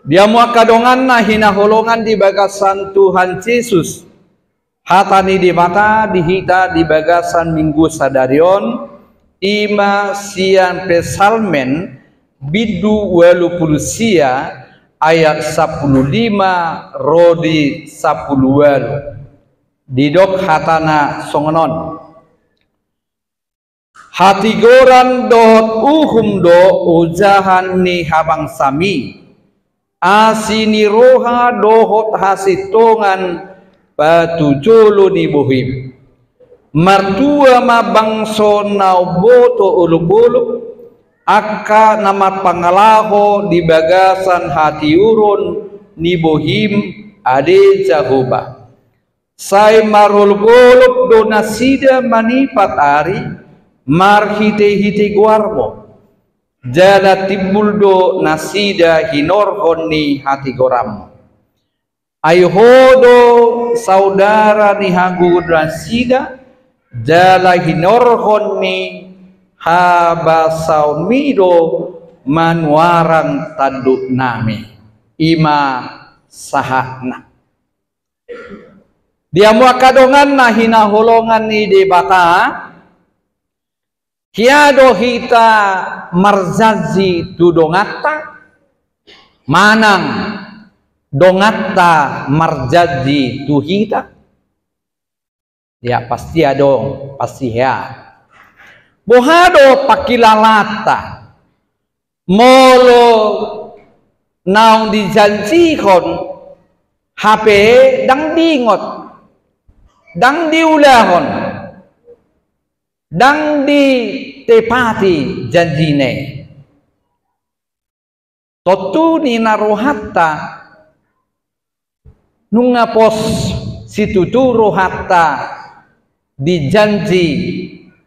Dia muakadongan na hinaholongan di bagasan Tuhan Yesus. Hatani di mata dihita di bagasan minggu sadarion. Ima sian pesalmen bidu walu pulusia ayat 15 rodi 10 walu. Didok hatana songonon. Hati goran dot do ujahan ni habang sami. Asini roha dohot hasitongan patujolo ni bohim. Martua mabangso na boto ulubuluk. Aka nama pangalaho di bagasan hati urun ni bohim ade jahoba. Sai marulgoluk do nasida manipat ari marhite-hite guarmo. Jala timbuldo nasida hinorhon ni hati goram. Ayhodo saudara ni hagu nasida jala hinorhon ni habasaumido manwarang tanduk nami ima sahakna. Dia muakadongan na hinaholongan ni debata. Kiado hita marzazi tu dongata manang dongata marzazi tu hita ya pasti adong pasti ya bohado pakilalata molo naung dijanjikon HP dang dingot dang diulahon dang di tepati janjine totu ni narohatta nunga pos situtu rohatta di janji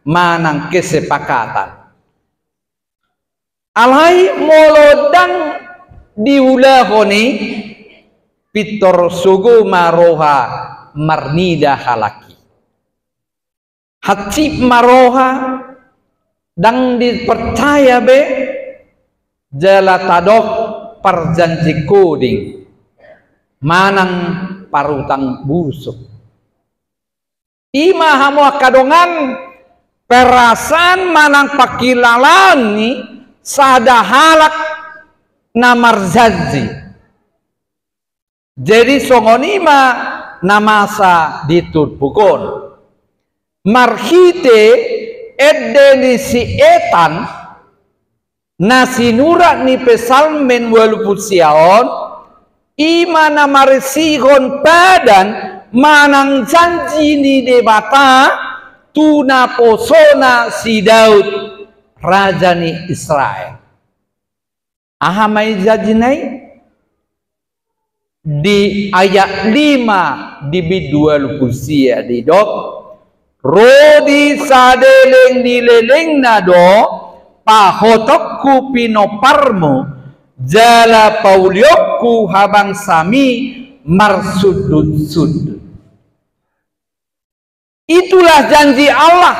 manang kesepakatan alai molodang diulahoni pitor sugu maroha marnida halaki hati maroha dang dipercaya be jala tadok perjanji koding manang parutang busuk ima hamu kadongan perasan manang pakilalani sada halak namarzazi jadi songonima namasa ditutpukon marhite edeni si etan nasinura ni pesalmen walaupun siaon imana maresihon padan manang janji ni debata tuna posona si Daud raja ni Israel ahamai jajinai di ayat 5 di bidua lupusia di dok rodi sadeleng dileleng nado pahotokku pinoparmo jala pauliokku habang sami marsudut-sudut. Itulah janji Allah.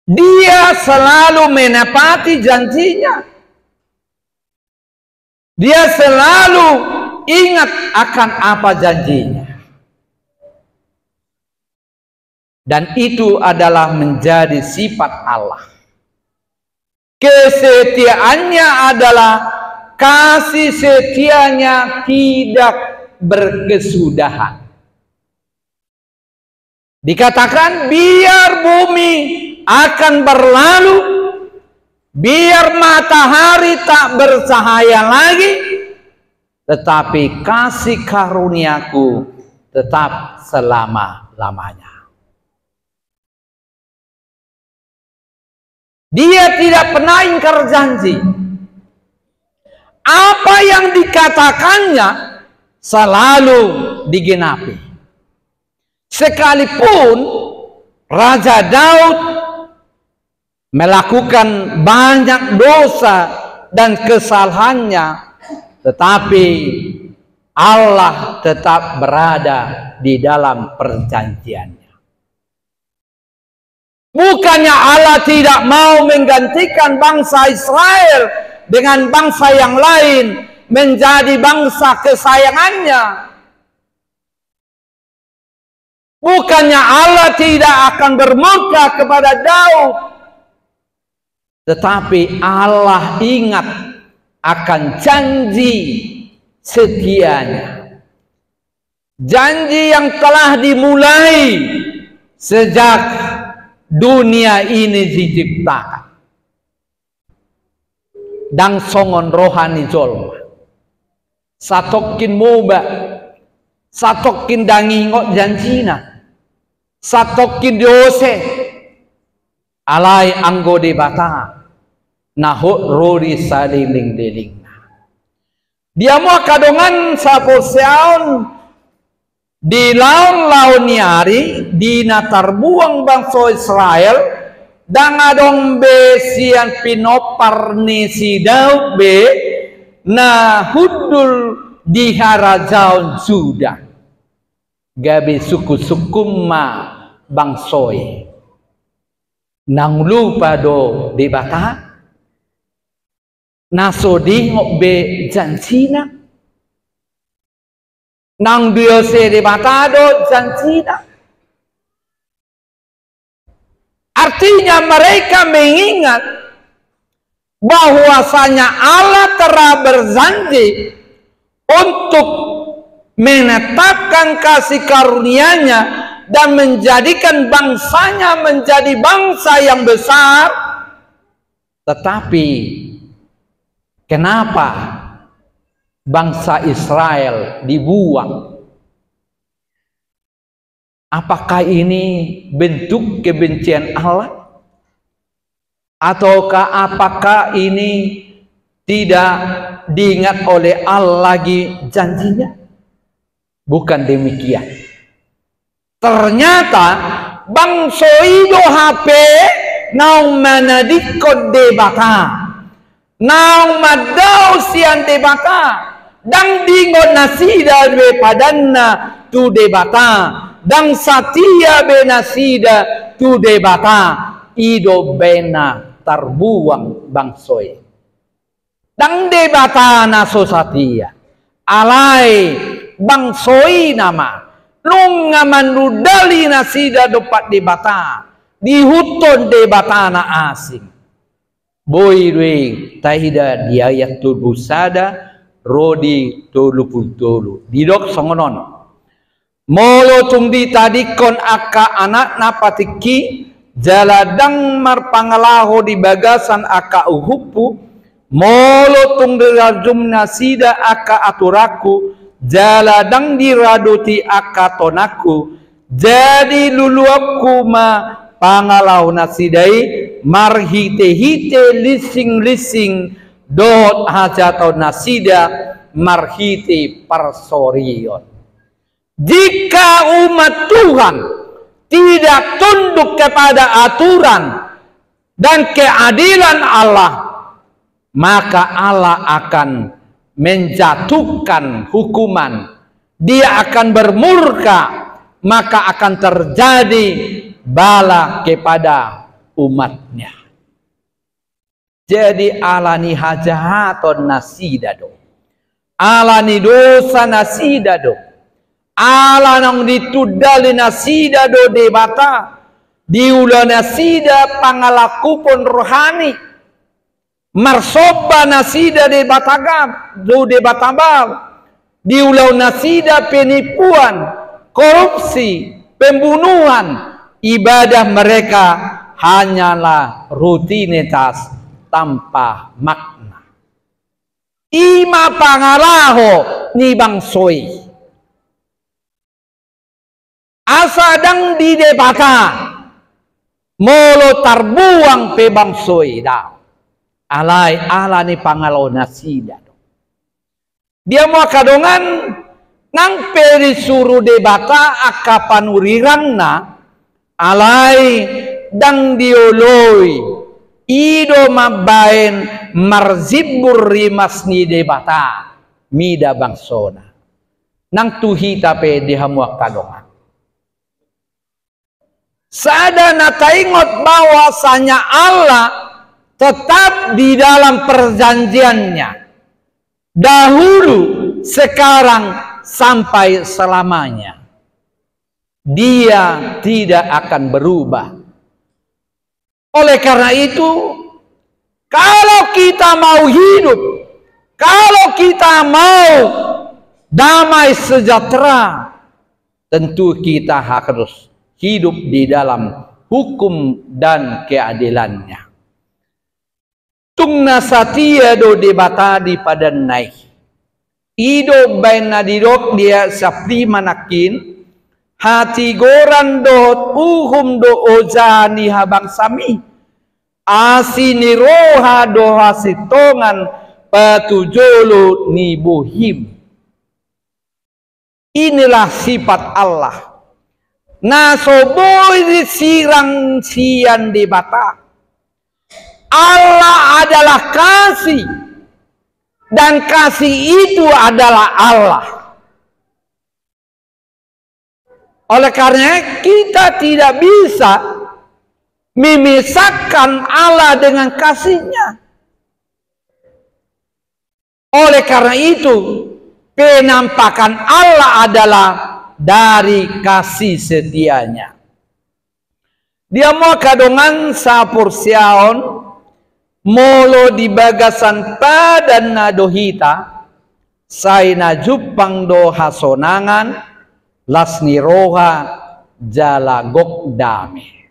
Dia selalu menepati janjinya. Dia selalu ingat akan apa janjinya. Dan itu adalah menjadi sifat Allah. Kesetiaannya adalah kasih setianya tidak berkesudahan. Dikatakan biar bumi akan berlalu, biar matahari tak bercahaya lagi, tetapi kasih karuniaku tetap selama-lamanya. Dia tidak pernah ingkar janji. Apa yang dikatakannya selalu digenapi. Sekalipun Raja Daud melakukan banyak dosa dan kesalahannya, tetapi Allah tetap berada di dalam perjanjiannya. Bukannya Allah tidak mau menggantikan bangsa Israel dengan bangsa yang lain menjadi bangsa kesayangannya. Bukannya Allah tidak akan bermurka kepada Daud, tetapi Allah ingat akan janji setianya. Janji yang telah dimulai sejak dunia ini diciptakan. Dan songon rohani jolma. Satokin moba, satokin dangingok janjina, satokin diose, alai anggo debata, nahut rori saliling deling. Dia mau kadongan sapo seaun di laun niari di natar buang bangsa Israel dan adong be sian pinopar ni si Daud be na hudul di harajaun sudah gabe suku ma bangsoi nang lupa do debata nasodi ngok be janjina nang diose debata do janjina. Artinya mereka mengingat bahwasanya Allah telah berjanji untuk menetapkan kasih karunia-Nya dan menjadikan bangsanya menjadi bangsa yang besar. Tetapi kenapa bangsa Israel dibuang? Apakah ini bentuk kebencian Allah? Ataukah apakah ini tidak diingat oleh Allah lagi janjinya? Bukan demikian. Ternyata bangsa itu HP naung manadikot debata, naung madau sian debata, dang dingon nasida dwe padanna tu debata, dang satia benasida tu debata, ido bena tarbuang bangsoi. Dang debata naso satia, alai bangsoi nama, nung ngamanudali nasida dopat debata, dihuton debata na asing. Boy dwe tahida diayat tulbusada, rodi tolupul didok songonon. Molo tungdi tadikon aka anak napatiki jaladang marpangalaho di bagasan aka uhupu molo tungdi rajum nasida aka aturaku jaladang diraduti aka tonaku jadi luluaku ma pangalahu nasidai marhite-hite lising-lising dot hajatau nasida marhite parsorion. Jika umat Tuhan tidak tunduk kepada aturan dan keadilan Allah, maka Allah akan menjatuhkan hukuman. Dia akan bermurka, maka akan terjadi bala kepada umatnya. Jadi alani hajahaton nasidado, alani dosa nasidado, ala nang ditudali nasida do debata diula nasida pangalakupon rohani marsoba nasida debatagam do debatabal diulau nasida penipuan korupsi pembunuhan ibadah mereka hanyalah rutinitas tanpa makna. Ima pangalaho ni bangsoi asadang di debata molo tarbuang pe bangsoi da alai ala ni pangalaw nasida dia mau kadongan nang peri suruh debata aka panuriran na alai dang dioloi ido mabain marzibur rimas ni debata mida bangsona nang tuhita pe dihamuak kadongan. Sada na taingot bahwasanya Allah tetap di dalam perjanjiannya, dahulu, sekarang, sampai selamanya. Dia tidak akan berubah. Oleh karena itu, kalau kita mau hidup, kalau kita mau damai sejahtera, tentu kita harus hidup di dalam hukum dan keadilannya. Tungna satia do debata di padanai. Ido bain nadirok dia sapri manakin. Hati goran do uhum do ojani habang sami. Asini roha do hasitongan patujolo ni bohim. Inilah sifat Allah. Nasoboy sirang sian debata. Allah adalah kasih. Dan kasih itu adalah Allah. Oleh karena kita tidak bisa memisahkan Allah dengan kasihnya. Oleh karena itu, penampakan Allah adalah dari kasih setianya. Dia mau kadongan sapursiaon, molo di bagasan padan nadohita, say na jupang do hasonangan, lasni roha jalagok dame.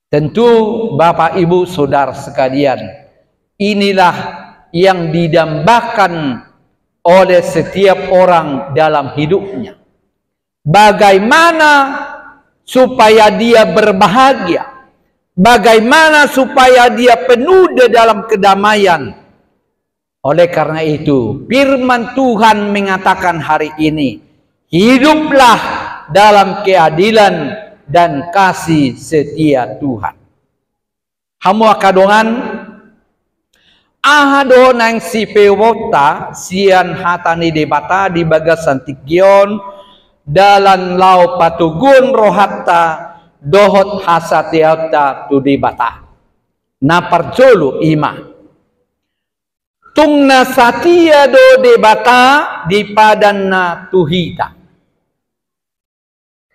Tentu Bapak Ibu Saudara sekalian, inilah yang didambakan oleh setiap orang dalam hidupnya. Bagaimana supaya dia berbahagia, bagaimana supaya dia penuh di dalam kedamaian. Oleh karena itu, firman Tuhan mengatakan hari ini, hiduplah dalam keadilan dan kasih setia Tuhan. Hamu kadongan ahado nang si pewota sian hatani debata di bagasan tigion dalan lau patugun rohatta dohot hasatiata tu debata na parjolo ima tungna satia do debata di padanna tuhita.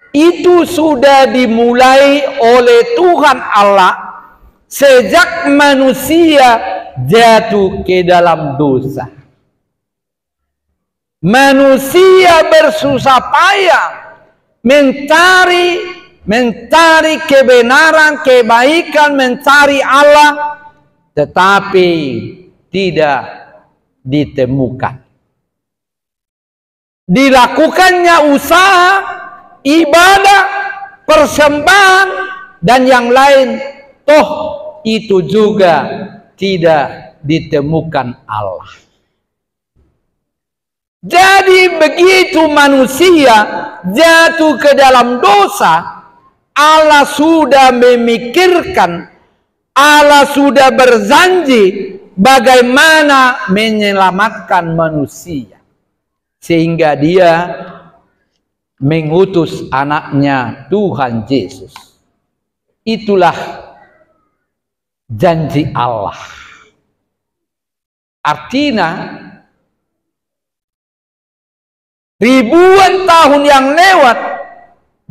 Itu sudah dimulai oleh Tuhan Allah sejak manusia jatuh ke dalam dosa. Manusia bersusah payah mencari kebenaran, kebaikan, mencari Allah, tetapi tidak ditemukan. Dilakukannya usaha, ibadah, persembahan, dan yang lain, toh itu juga tidak ditemukan Allah. Jadi begitu manusia jatuh ke dalam dosa, Allah sudah memikirkan, Allah sudah berjanji bagaimana menyelamatkan manusia. Sehingga dia mengutus anaknya Tuhan Yesus. Itulah janji Allah. Artinya ribuan tahun yang lewat,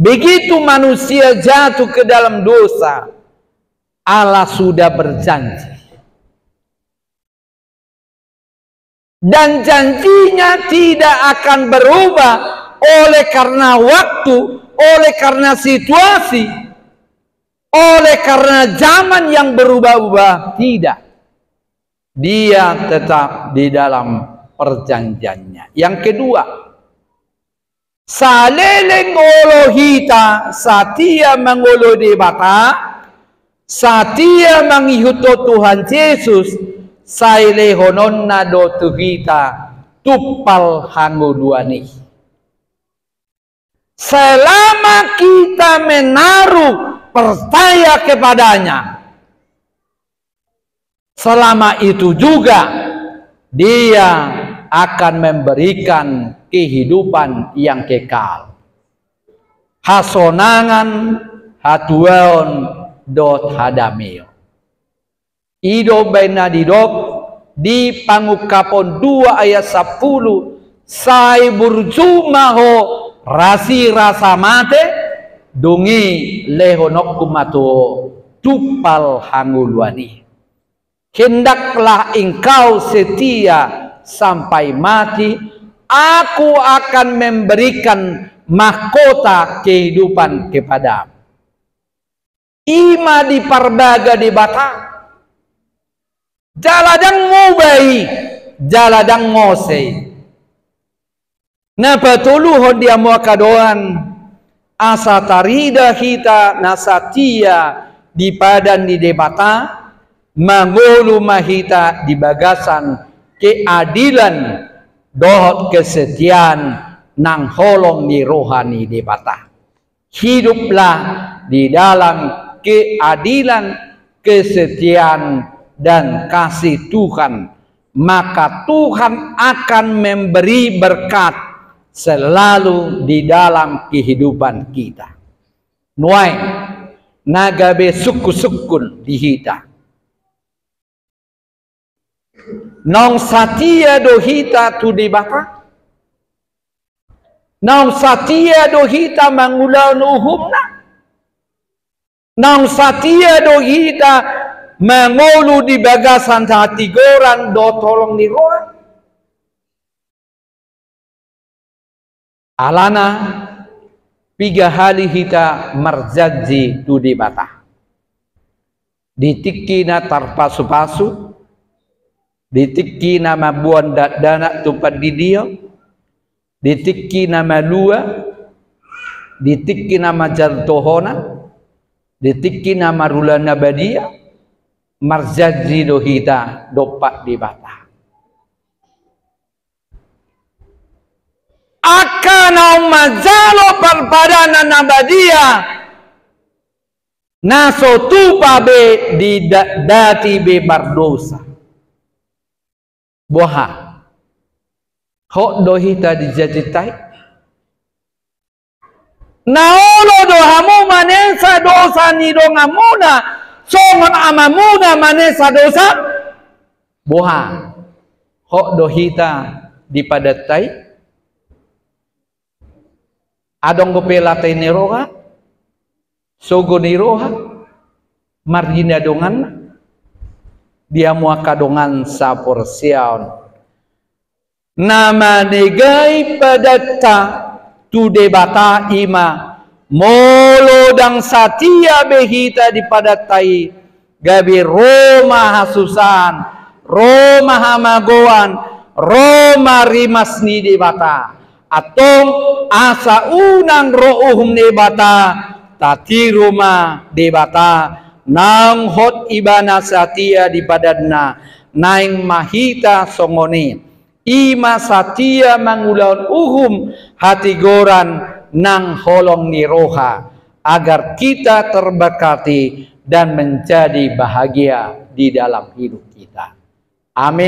begitu manusia jatuh ke dalam dosa, Allah sudah berjanji. Dan janjinya tidak akan berubah oleh karena waktu, oleh karena situasi, oleh karena zaman yang berubah-ubah. Tidak. Dia tetap di dalam perjanjiannya. Yang kedua, saleleng olohita satia mangolo debata, satia manghihuto Tuhan Yesus, saile hononna do tuhita tupal hanguduani. Selama kita menaruh percaya kepadanya, selama itu juga dia akan memberikan kehidupan yang kekal. Hasonangan hatuaon dot hadamio. Ido baina didop di pangukapon 2 ayat 10 sai burjumaho rasi rasa mate dungi lehonok kumato tupal hangulwani. Hendaklah engkau setia sampai mati, aku akan memberikan mahkota kehidupan kepadamu. Ima di parbaga di bata, jaladang mubai, jaladang ngosei. Na patuluhon dia muakadoan asa tarida hita nasatia di padan di debata mangolu mahita di bagasan keadilan dohot kesetiaan nang holong di rohani debata. Hiduplah di dalam keadilan, kesetiaan dan kasih Tuhan, maka Tuhan akan memberi berkat selalu di dalam kehidupan kita. Nuai nagabe suku-sukun dihita. Nong satia dohita tu dibaka. Nong satia dohita mangulau nuhumna. Nong satia dohita mangolu di bagasan hati goran do tolong ni roa. Alana piga hali hita marjaji tu di bata. Ditikina tarpasu-pasu, ditikina mabuan dana tupat di dia, ditikina malua, ditikina majartohona, ditikina marulana badia, marjaji dohita dopak di bata. Akan mazalo parpadana nabadia naso tupa be di dati be bardosa boha hok dohita dijajitai naolo dohamu manesa dosa ni dongamuna songon amamuna manesa dosa boha hok dohita dipadatai adong gopela tene roha sogo ni roha margina dongan dia muaka dongan sapor siaon nama negai padatta tu debata ima molo dang satia behita di padatai gabi Roma hasusan Roma hamagoan Roma rimasni debata atong asa unang rohum debata tati rumah debata nang hot ibana satia di padadna naing mahita songoni ima satia mangulaun hati goran nang holong ni roha agar kita terberkati dan menjadi bahagia di dalam hidup kita. Amin.